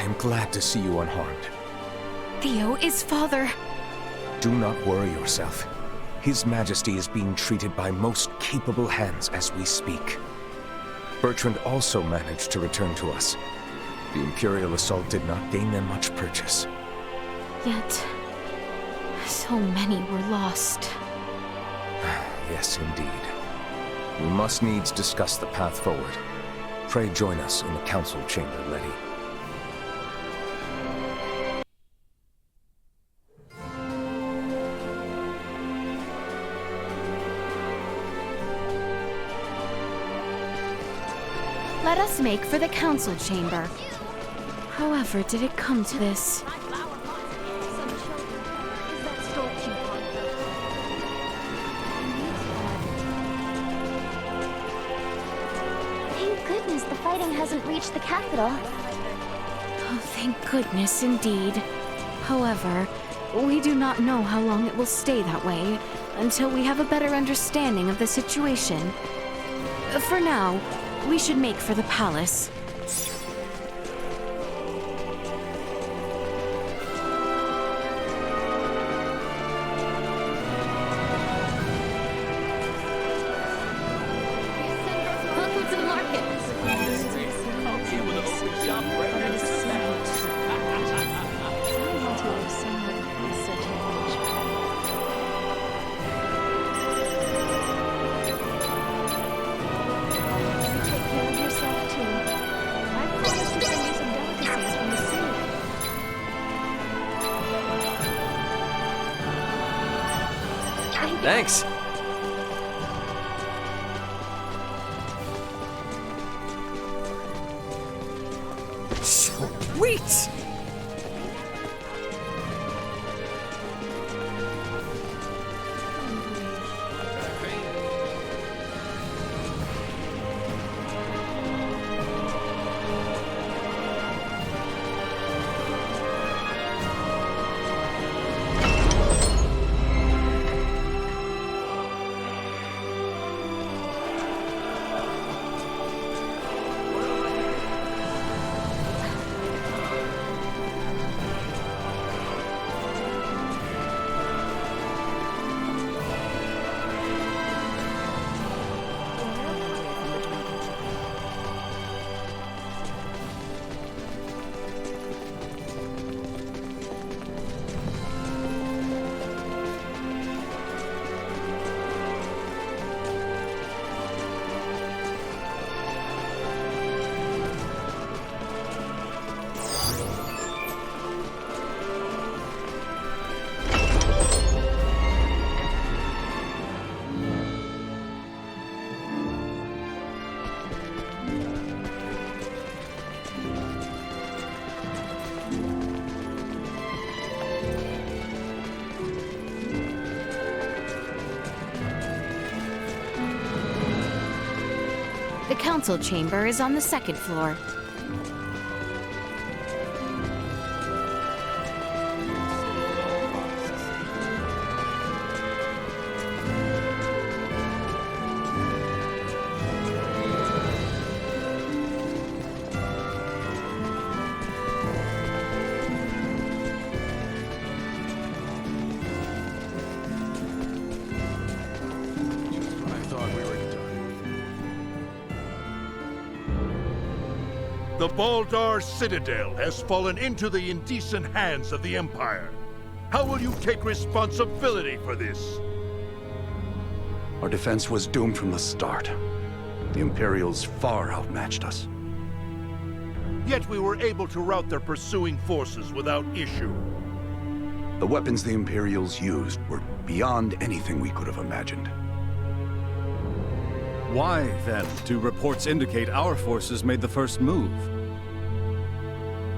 I am glad to see you unharmed. Theo is father. Do not worry yourself. His Majesty is being treated by most capable hands as we speak. Bertrand also managed to return to us. The Imperial assault did not gain them much purchase. Yet, so many were lost. Yes, indeed. We must needs discuss the path forward. Pray join us in the council chamber, Letty. Let us make for the council chamber. However, did it come to this? Thank goodness the fighting hasn't reached the capital. Oh, thank goodness, indeed. However, we do not know how long it will stay that way until we have a better understanding of the situation. For now, we should make for the palace. Welcome to the market. Take care of yourself too. I promised to send you some delicacies from the sea. Thanks! Sweet! The council chamber is on the second floor. The Baldar Citadel has fallen into the indecent hands of the Empire. How will you take responsibility for this? Our defense was doomed from the start. The Imperials far outmatched us. Yet we were able to rout their pursuing forces without issue. The weapons the Imperials used were beyond anything we could have imagined. Why, then, do reports indicate our forces made the first move?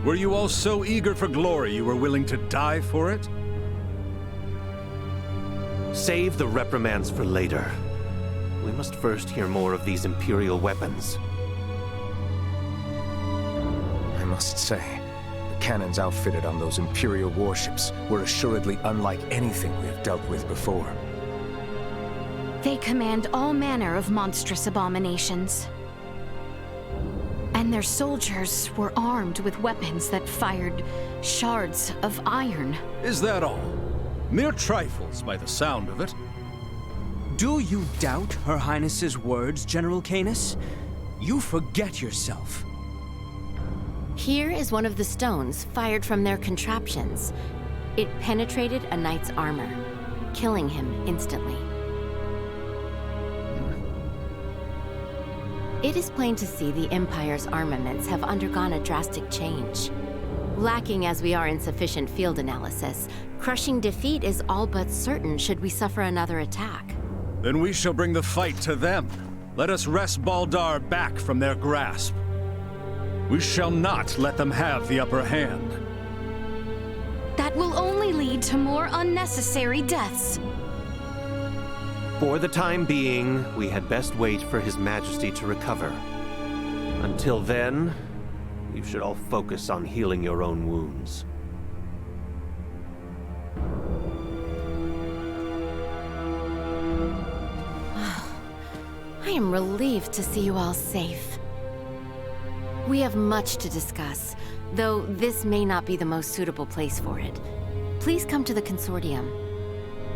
Were you all so eager for glory you were willing to die for it? Save the reprimands for later. We must first hear more of these Imperial weapons. I must say, the cannons outfitted on those Imperial warships were assuredly unlike anything we have dealt with before. They command all manner of monstrous abominations. And their soldiers were armed with weapons that fired shards of iron. Is that all? Mere trifles by the sound of it. Do you doubt Her Highness's words, General Canis? You forget yourself. Here is one of the stones fired from their contraptions. It penetrated a knight's armor, killing him instantly. It is plain to see the Empire's armaments have undergone a drastic change. Lacking as we are in sufficient field analysis, crushing defeat is all but certain should we suffer another attack. Then we shall bring the fight to them. Let us wrest Baldar back from their grasp. We shall not let them have the upper hand. That will only lead to more unnecessary deaths. For the time being, we had best wait for His Majesty to recover. Until then, you should all focus on healing your own wounds. I am relieved to see you all safe. We have much to discuss, though this may not be the most suitable place for it. Please come to the Consortium.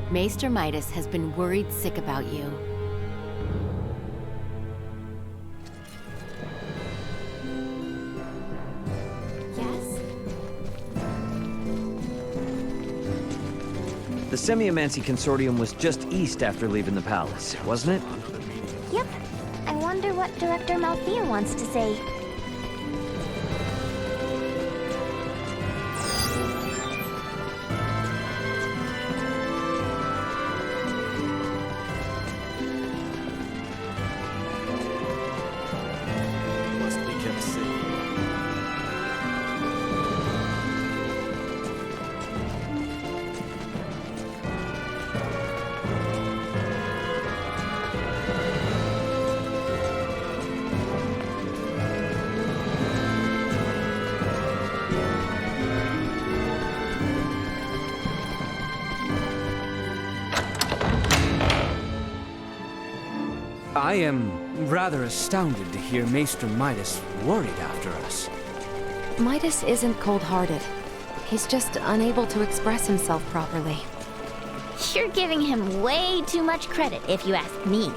Maester Midas has been worried sick about you. Yes? The Semiomancy Consortium was just east after leaving the palace, wasn't it? Yep. I wonder what Director Malthea wants to say. Must be kept safe. I am rather astounded to hear Maester Midas worried after us. Midas isn't cold-hearted. He's just unable to express himself properly. You're giving him way too much credit, if you ask me.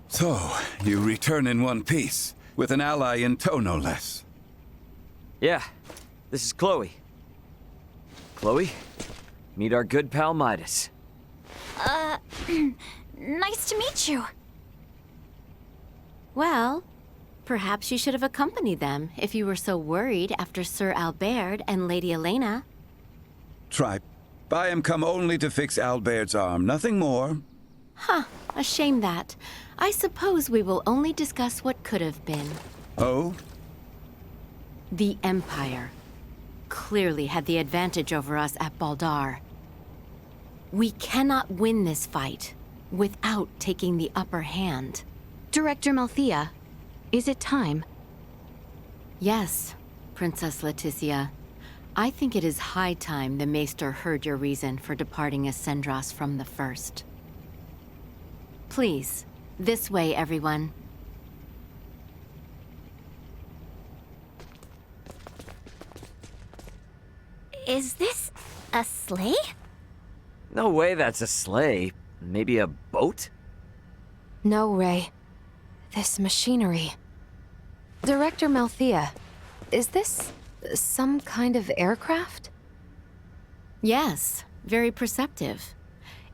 So, you return in one piece, with an ally in tow no less. Yeah, this is Chloe. Chloe, meet our good pal Midas. Nice to meet you. Well, perhaps you should have accompanied them if you were so worried after Sir Albert and Lady Elena. Tripe, I am come only to fix Albert's arm, nothing more. Huh, a shame that. I suppose we will only discuss what could have been. Oh? The Empire clearly had the advantage over us at Baldar. We cannot win this fight without taking the upper hand. Director Malthea, is it time? Yes, Princess Leticia. I think it is high time the Maester heard your reason for departing Ascendros from the first. Please, this way, everyone. Is this a sleigh? No way that's a sleigh. Maybe a boat? No, Ray. This machinery. Director Malthea, is this some kind of aircraft? Yes, very perceptive.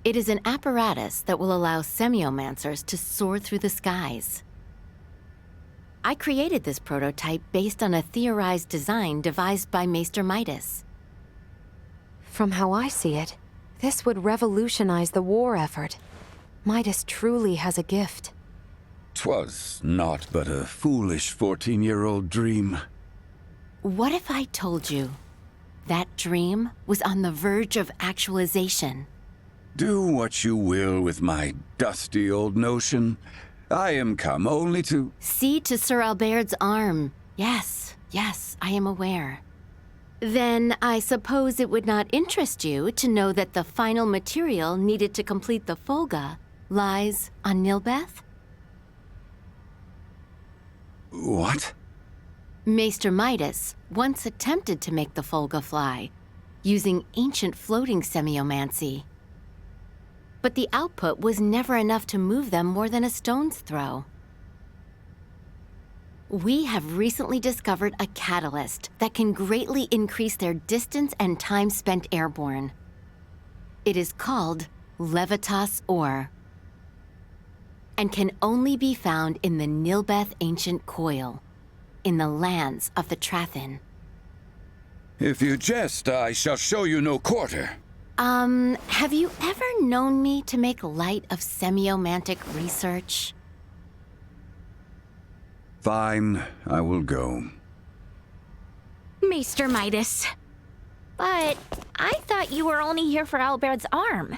It is an apparatus that will allow semiomancers to soar through the skies. I created this prototype based on a theorized design devised by Maester Midas. From how I see it, this would revolutionize the war effort. Midas truly has a gift. 'Twas naught but a foolish 14-year-old dream. What if I told you dream was on the verge of actualization. Do what you will with my dusty old notion. I am come only to... See to Sir Albert's arm. Yes, I am aware. Then I suppose it would not interest you to know that the final material needed to complete the Folga lies on Nilbeth? What? Maester Midas once attempted to make the Folga fly, using ancient floating semiomancy. But the output was never enough to move them more than a stone's throw. We have recently discovered a catalyst that can greatly increase their distance and time spent airborne. It is called Levitas ore, and can only be found in the Nilbeth Ancient Coil, in the lands of the Trathin. If you jest, I shall show you no quarter. Have you ever known me to make light of semiomantic research? Fine, I will go. Maester Midas. But I thought you were only here for Albert's arm.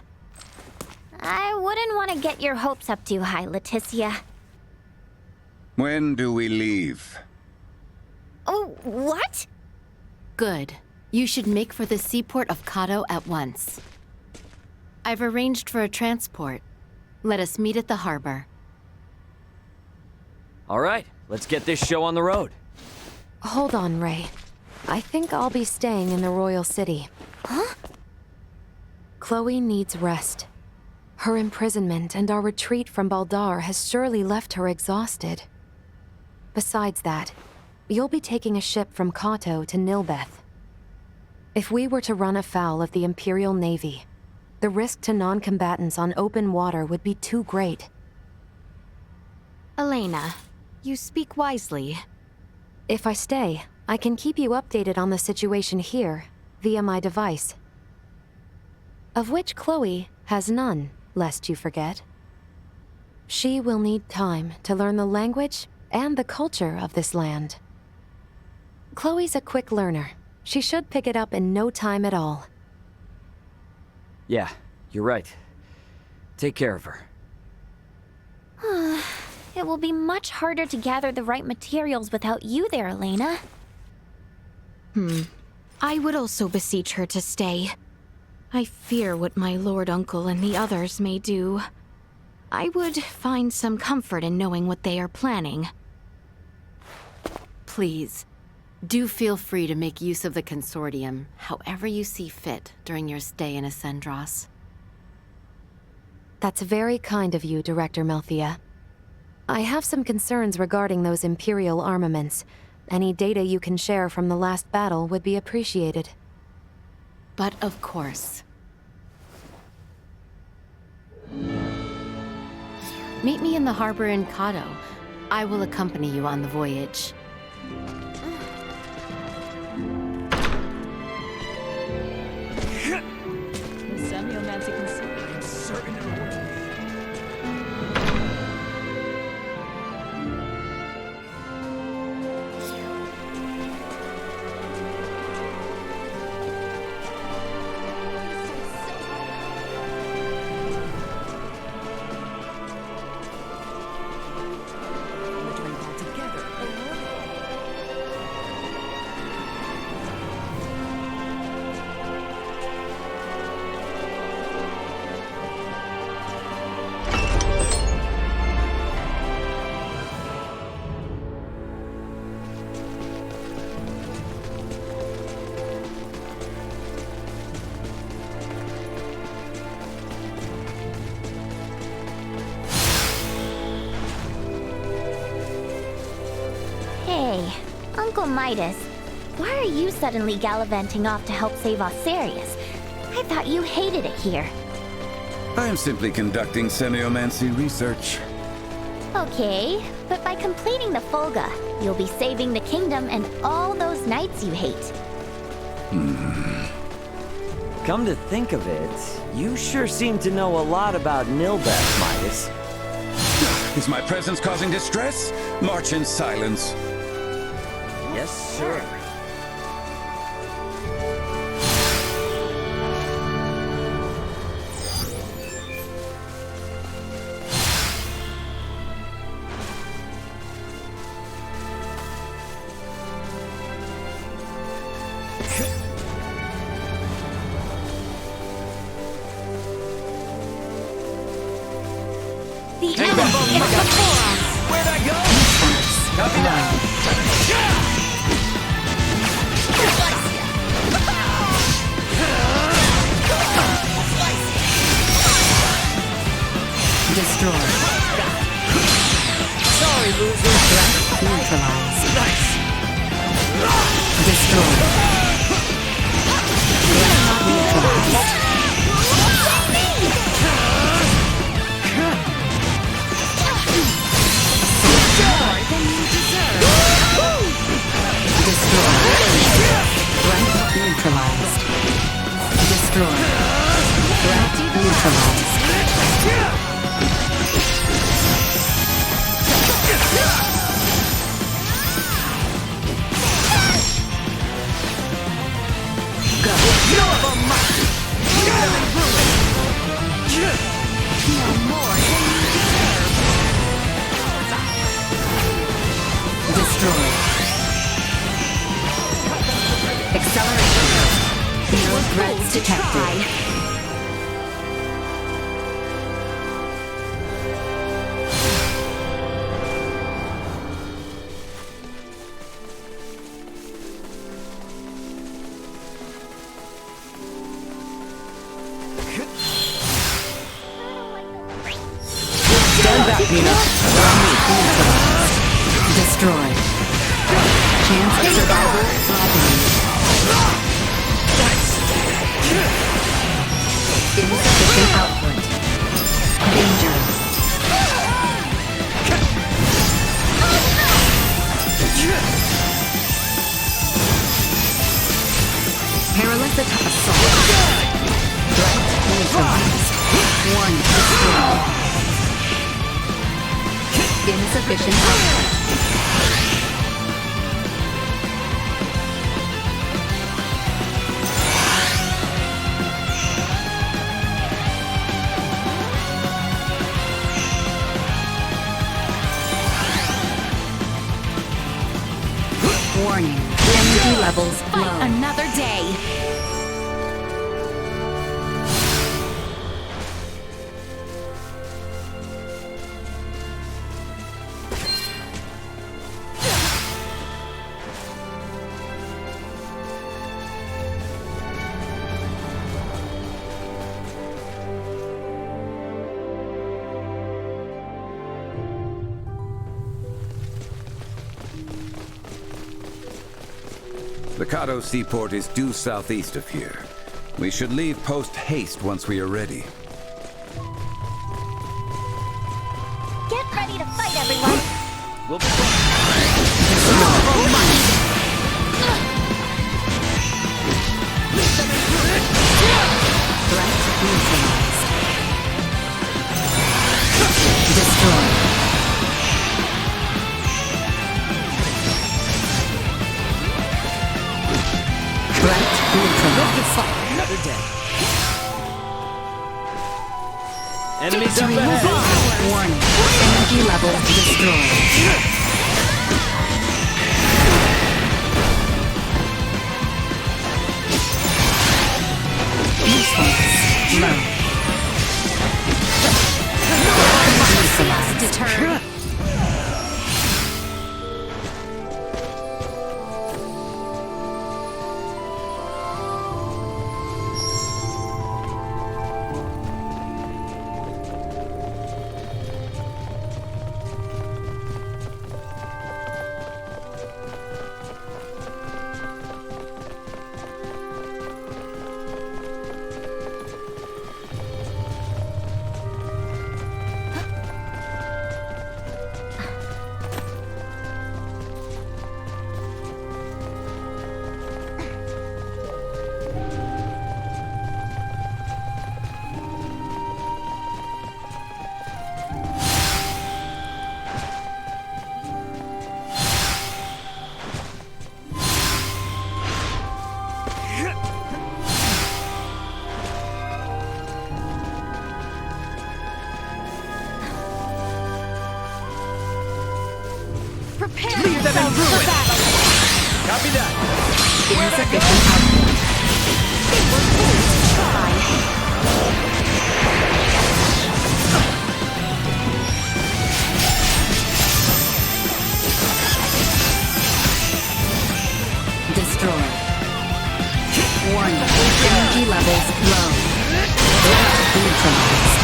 I wouldn't want to get your hopes up too high, Leticia. When do we leave? Oh, what? Good. You should make for the seaport of Kato at once. I've arranged for a transport. Let us meet at the harbor. All right, let's get this show on the road. Hold on, Ray. I think I'll be staying in the Royal City. Huh? Chloe needs rest. Her imprisonment and our retreat from Baldar has surely left her exhausted. Besides that, you'll be taking a ship from Kato to Nilbeth. If we were to run afoul of the Imperial Navy, the risk to non-combatants on open water would be too great. Elena, you speak wisely. If I stay, I can keep you updated on the situation here, via my device. Of which Chloe has none, lest you forget. She will need time to learn the language and the culture of this land. Chloe's a quick learner. She should pick it up in no time at all. Yeah, you're right. Take care of her. It will be much harder to gather the right materials without you there, Elena. I would also beseech her to stay. I fear what my lord uncle and the others may do. I would find some comfort in knowing what they are planning. Please, do feel free to make use of the consortium, however you see fit during your stay in Ascendros. That's very kind of you, Director Melthia. I have some concerns regarding those Imperial armaments. Any data you can share from the last battle would be appreciated. But of course. Meet me in the harbor in Kato. I will accompany you on the voyage. The semiomancy consortium is certain to work. Hey, Uncle Midas, why are you suddenly gallivanting off to help save Osarius? I thought you hated it here. I am simply conducting semiomancy research. Okay, but by completing the Folga, you'll be saving the kingdom and all those knights you hate. Come to think of it, you sure seem to know a lot about Nilbeth, Midas. Is my presence causing distress? March in silence. Yes, sir. The enemy is before us! Where'd I go? Copy that. Destroy. Sorry, loser. Threat neutralized. Nice. Destroy. Threat neutralized. Destroy. Threat neutralized. Destroy. Threat neutralized. Destroy. Accelerate. No threats detected. Stand back, Nina. Destroyed. Chance of survival flattened. Insufficient output. Danger. Perilous assault. Threat neutralized. One destroyed. Insufficient output. Warning. Energy levels low. Fight another day. The Kato seaport is due southeast of here. We should leave post-haste once we are ready. Get ready to fight, everyone! We'll Threat neutralized. Destroy. Threat neutralized. Another day. Enemies up ahead. Warning. Energy levels destroyed. Usefulness low. Neutralized. Deterred. Prepare Leave them in yourselves for ruin. battle. Copy that. Insufficient output. They were fools to try. Destroy. Warning. Energy levels low. Neutralized.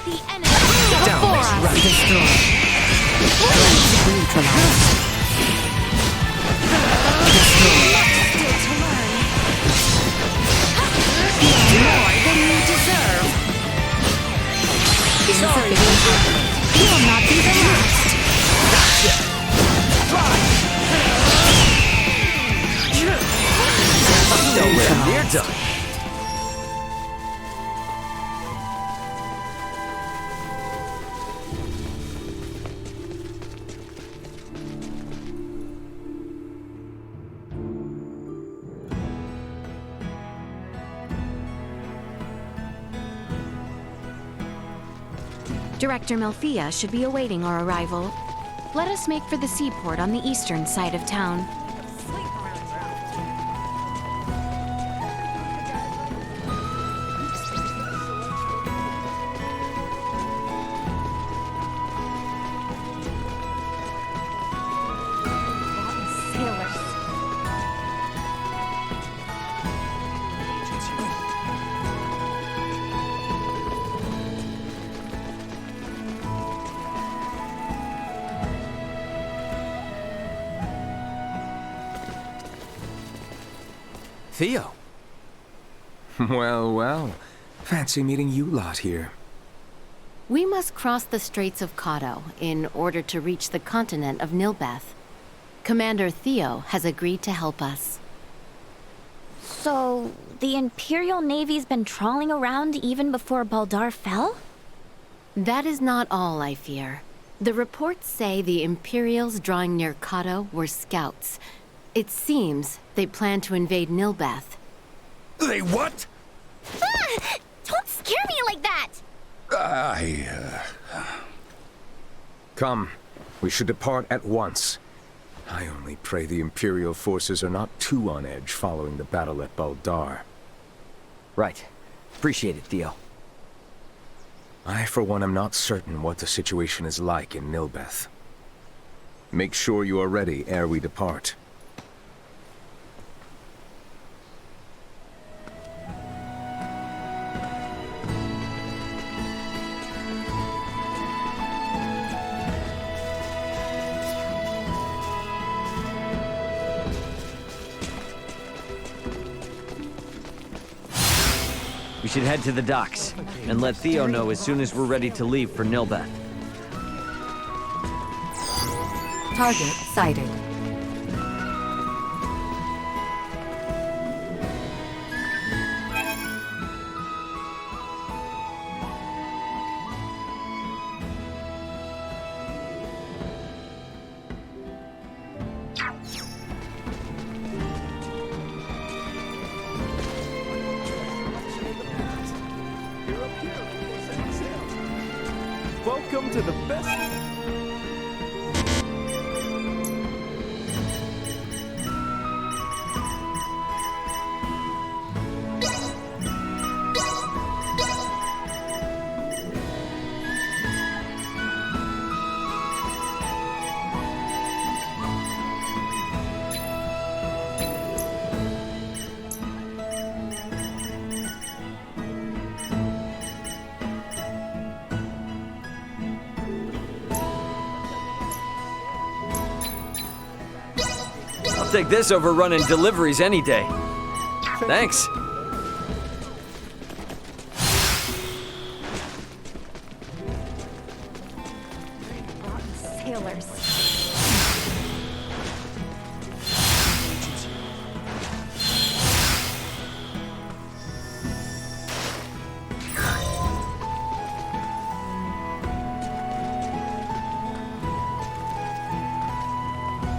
The enemy before us. Destroy. Neutralized. More than you deserve. Insufficient output. You'll not be the last. Nowhere near done. Director Melfia should be awaiting our arrival. Let us make for the seaport on the eastern side of town. Theo. Well, well. Fancy meeting you lot here. We must cross the Straits of Kato in order to reach the continent of Nilbeth. Commander Theo has agreed to help us. So, the Imperial Navy's been trawling around even before Baldar fell? That is not all, I fear. The reports say the Imperials drawing near Kato were scouts. It seems they plan to invade Nilbeth. They what? Ah! Don't scare me like that! Come. We should depart at once. I only pray the Imperial forces are not too on edge following the battle at Baldar. Right. Appreciate it, Theo. I, for one, am not certain what the situation is like in Nilbeth. Make sure you are ready ere we depart. We should head to the docks, and let Theo know as soon as we're ready to leave for Nilbeth. Target sighted. Welcome to the best... I'll take this over running deliveries any day. Thanks. Sailors.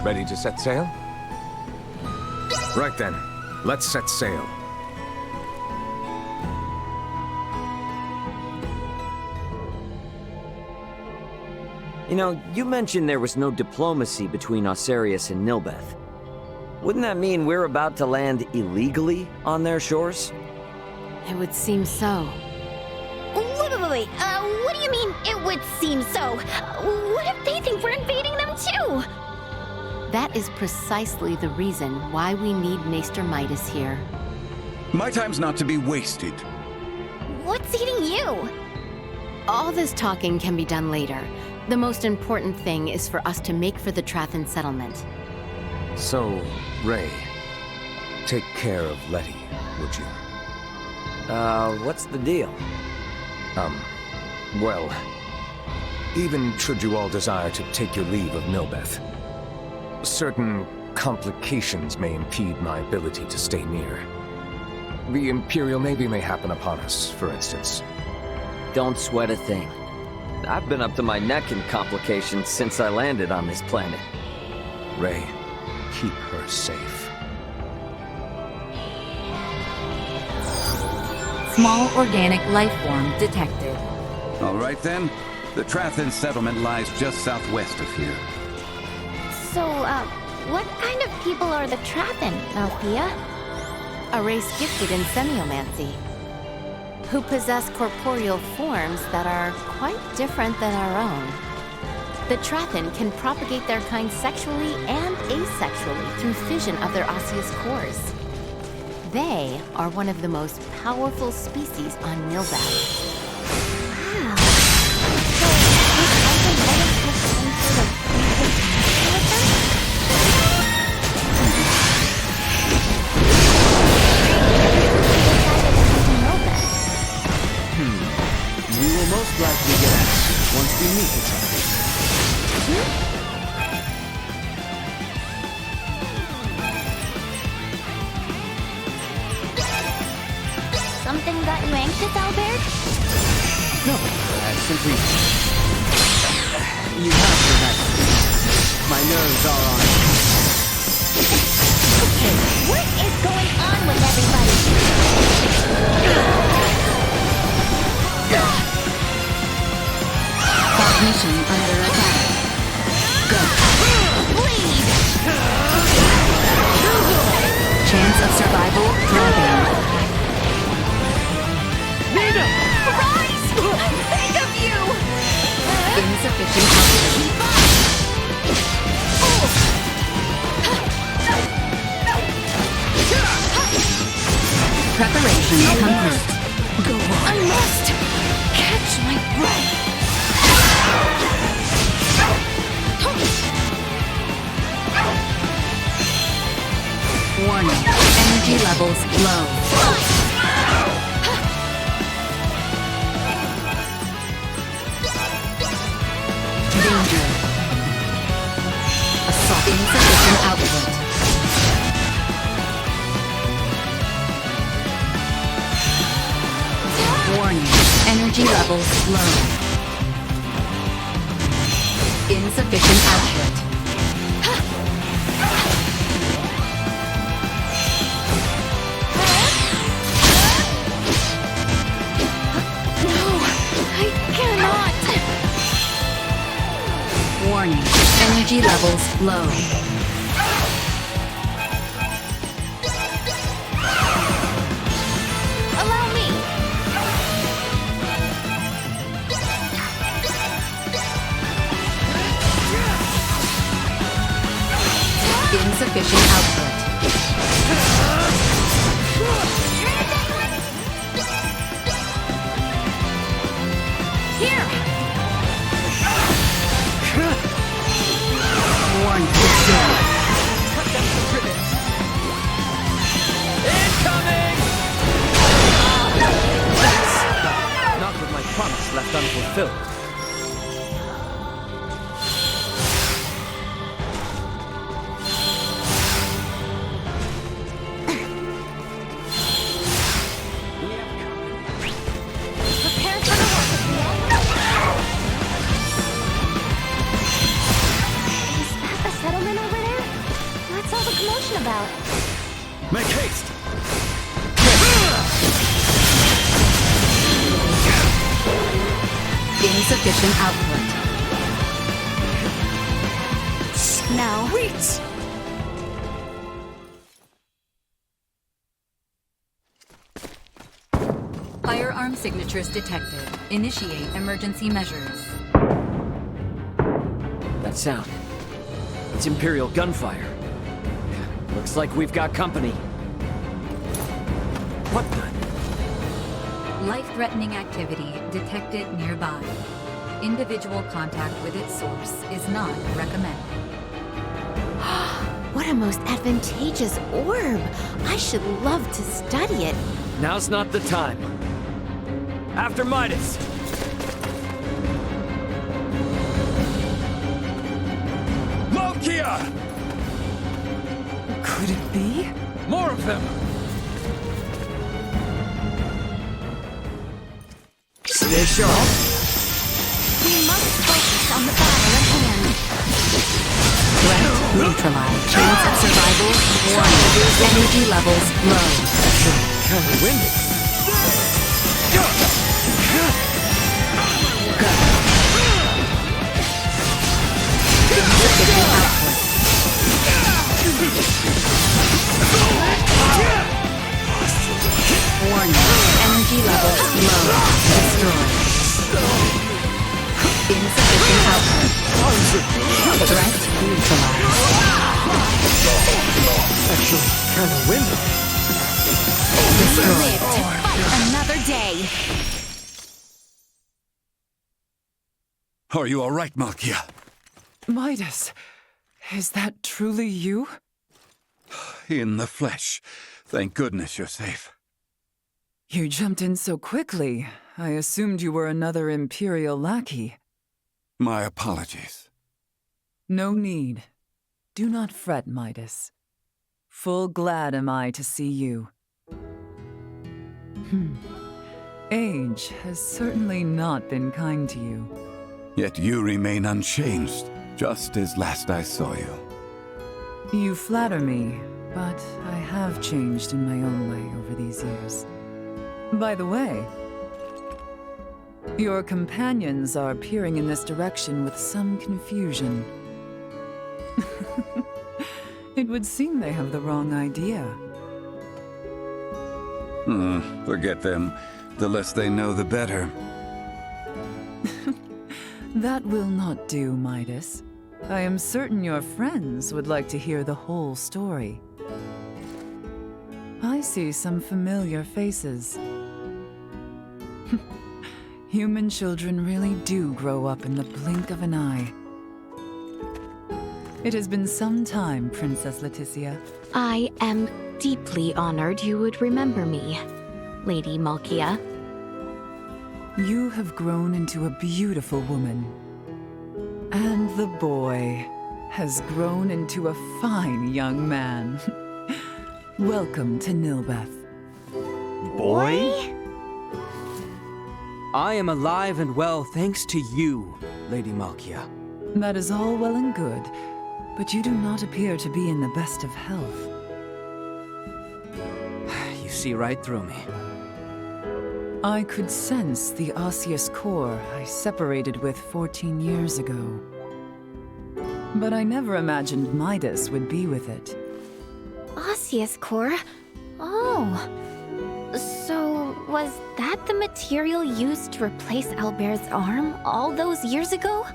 Ready to set sail? Right then, let's set sail. You know, you mentioned there was no diplomacy between Osirius and Nilbeth. Wouldn't that mean we're about to land illegally on their shores? It would seem so. Wait. What do you mean, it would seem so? What if they think we're invading them too? That is precisely the reason why we need Maester Midas here. My time's not to be wasted. What's eating you? All this talking can be done later. The most important thing is for us to make for the Trathan settlement. So, Ray, take care of Letty, would you? What's the deal? Well, even should you all desire to take your leave of Nilbeth, certain complications may impede my ability to stay near. The Imperial Navy may happen upon us, for instance. Don't sweat a thing. I've been up to my neck in complications since I landed on this planet. Ray, keep her safe. Small organic life form detected. All right then. The Trathan settlement lies just southwest of here. So, what kind of people are the Trathan, Althea? A race gifted in semiomancy, who possess corporeal forms that are quite different than our own. The Trathan can propagate their kind sexually and asexually through fission of their osseous cores. They are one of the most powerful species on Nilbeth. Wow. So, this item always has some sort of connection with them? We will most likely get answers once we meet the Trathan. Something got you anxious, Albert? No, I simply... You have to imagine. My nerves are on. Okay, what is going on with everybody? Cognition under attack. Go. Bleed! Chance of survival dropping. Nina! Rise! I'm sick of you! Insufficient oxygen. Preparation complete. Go on. I must catch my breath. Warning. Energy levels low. Danger. Assault. Insufficient output. Warning. Energy levels low. Insufficient output. Warning. Energy levels low. Allow me. Insufficient output. Here. Warning. Cut them to ribbons! Incoming! Not with my promise left unfulfilled. Prepare for the work. Is that the settlement over there? What's all the commotion about? Make haste! Insufficient output. Now. Wait! Firearm signatures detected. Initiate emergency measures. That sound. It's Imperial gunfire. Looks like we've got company. What the? Life-threatening activity detected nearby. Individual contact with its source is not recommended. What a most advantageous orb! I should love to study it. Now's not the time. After Midas! Malkia! Could it be? More of them! Stay sharp. We must focus on the battle at hand. Threat neutralized. Chance of survival 1. Energy levels low. Counter-winded. Insufficient output. Warning. Energy levels low. Destroyed. Insufficient output. Threat neutralized. Actually, counter-winded. Destroyed. Live to fight another day. Are you all right, Malkia? Midas, is that truly you? In the flesh. Thank goodness you're safe. You jumped in so quickly. I assumed you were another Imperial lackey. My apologies. No need. Do not fret, Midas. Full glad am I to see you. Age has certainly not been kind to you. Yet you remain unchanged, just as last I saw you. You flatter me, but I have changed in my own way over these years. By the way, your companions are peering in this direction with some confusion. It would seem they have the wrong idea. Forget them. The less they know, the better. That will not do, Midas. I am certain your friends would like to hear the whole story. I see some familiar faces. Human children really do grow up in the blink of an eye. It has been some time, Princess Leticia. I am deeply honored you would remember me, Lady Malkia. You have grown into a beautiful woman. And the boy has grown into a fine young man. Welcome to Nilbeth. Boy? I am alive and well thanks to you, Lady Malkia. That is all well and good, but you do not appear to be in the best of health. You see right through me. I could sense the osseous core I separated with 14 years ago. But I never imagined Midas would be with it. Osseous core? Oh. So, was that the material used to replace Albert's arm all those years ago?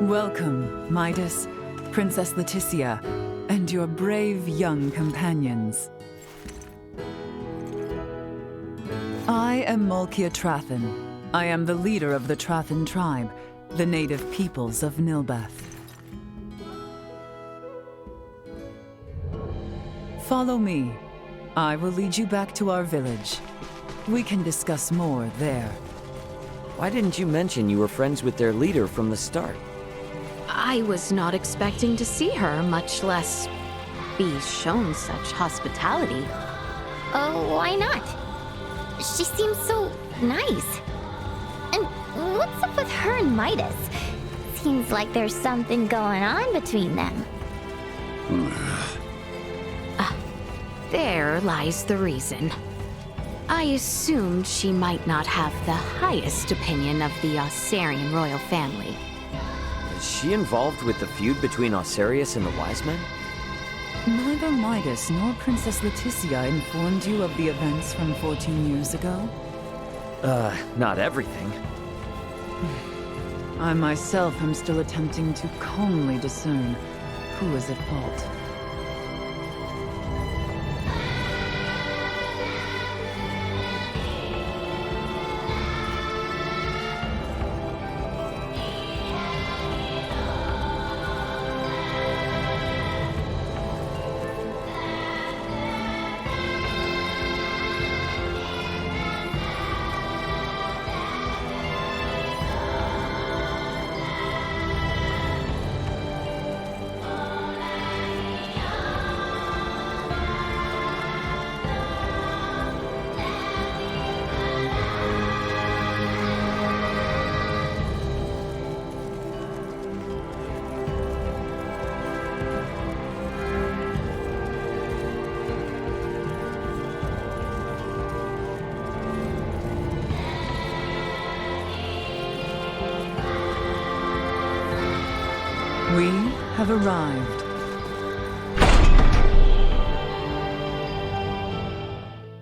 Welcome, Midas, Princess Leticia, and your brave young companions. I am Malkia Trathan. I am the leader of the Trathan tribe, the native peoples of Nilbeth. Follow me. I will lead you back to our village. We can discuss more there. Why didn't you mention you were friends with their leader from the start? I was not expecting to see her, much less be shown such hospitality. Oh, why not? She seems so nice. And what's up with her and Midas? Seems like there's something going on between them. There lies the reason. I assumed she might not have the highest opinion of the Osarian royal family. Is she involved with the feud between Osarius and the Wise Men? Neither Midas nor Princess Leticia informed you of the events from 14 years ago? Not everything. I myself am still attempting to calmly discern who is at fault. We have arrived.